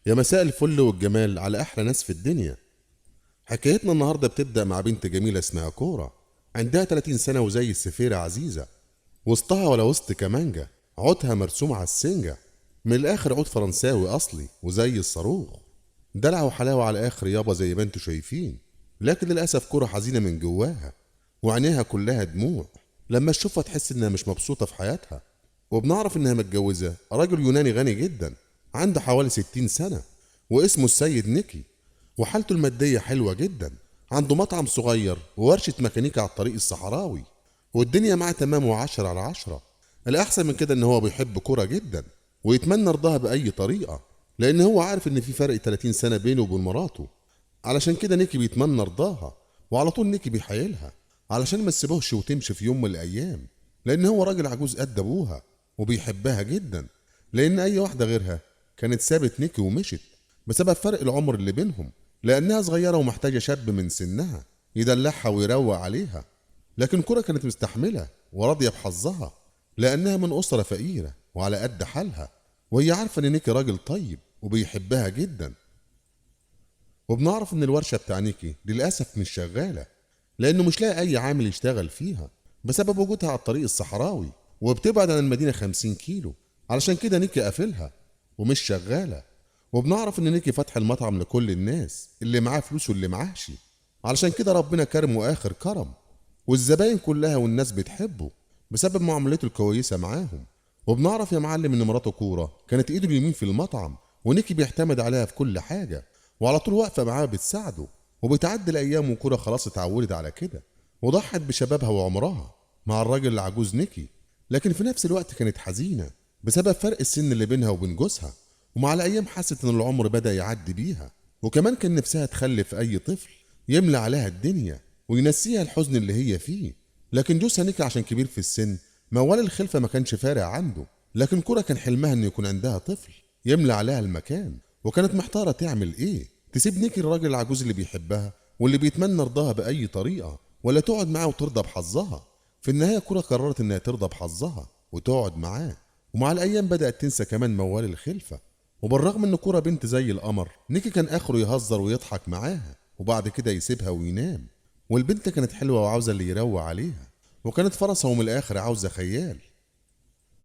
يا مساء الفل والجمال على أحلى ناس في الدنيا. حكايتنا النهاردة بتبدأ مع بنت جميلة اسمها كورة، عندها 30 سنة وزي السفيرة عزيزة، وسطها ولا وسط كمانجة، عودها مرسوم على السنجة، من الآخر عود فرنساوي أصلي وزي الصاروخ، دلع وحلاوة على الآخر يابا زي ما انتوا شايفين. لكن للأسف كورة حزينة من جواها، وعينيها كلها دموع، لما تشوفها تحس إنها مش مبسوطة في حياتها. وبنعرف إنها متجوزة راجل يوناني غني جدا، عنده حوالي 60 سنة، واسمه السيد نيكي، وحالته المادية حلوة جدا، عنده مطعم صغير وورشة ميكانيكا على الطريق الصحراوي، والدنيا معاه تمام وعشرة على عشرة. الأحسن من كده إن هو بيحب كورة جدا، ويتمنى رضاها بأي طريقة، لأن هو عارف إن في فرق 30 سنة بينه وبين مراته. علشان كده نيكي بيتمنى رضاها، وعلى طول نيكي بيحايلها علشان ما تسيبهش وتمشي في يوم من الأيام، لأن هو راجل عجوز قد أبوها وبيحبها جدا، لأن أي واحدة غيرها كانت سابت نيكي ومشت بسبب فرق العمر اللي بينهم، لأنها صغيرة ومحتاجة شاب من سنها يدلعها ويروق عليها. لكن كرة كانت مستحملة وراضية بحظها، لأنها من أسرة فقيرة وعلى قد حالها، وهي عارفة إن نيكي راجل طيب وبيحبها جدا. وبنعرف إن الورشة بتاع نيكي للأسف مش شغالة، لأنه مش لاقي أي عامل يشتغل فيها بسبب وجودها على الطريق الصحراوي، وبتبعد عن المدينة 50 كيلو، علشان كده نيكي قافلها ومش شغالة. وبنعرف إن نيكي فتح المطعم لكل الناس اللي معاه فلوس واللي معاهش، علشان كده ربنا كرمه آخر كرم، والزباين كلها والناس بتحبه بسبب معاملته الكويسة معاهم. وبنعرف يا معلم إن مراته كورة كانت إيده اليمين في المطعم، ونيكي بيعتمد عليها في كل حاجة، وعلى طول واقفة معاه بتساعده. وبتعدي الأيام وكورة خلاص اتعودت على كده، وضحت بشبابها وعمرها مع الراجل العجوز نيكي، لكن في نفس الوقت كانت حزينة بسبب فرق السن اللي بينها وبين جوزها. ومع الأيام حست إن العمر بدأ يعدي بيها، وكمان كان نفسها تخلف أي طفل يملى عليها الدنيا وينسيها الحزن اللي هي فيه. لكن جوزها نيكي عشان كبير في السن، موال الخلفة ما كانش فارق عنده، لكن كورة كان حلمها إن يكون عندها طفل يملى عليها المكان، وكانت محتارة تعمل إيه، تسيب نيكي الراجل العجوز اللي بيحبها واللي بيتمنى رضاها بأي طريقة، ولا تقعد معاه وترضى بحظها. في النهاية كورة قررت إنها ترضى بحظها وتقعد معاه. ومع الأيام بدأت تنسى كمان موال الخلفة، وبالرغم إن كورة بنت زي القمر، نيكي كان آخره يهزر ويضحك معاها وبعد كده يسيبها وينام. والبنت كانت حلوة وعاوزة اللي يروق عليها، وكانت فرصها ومن الآخر عاوزة خيال،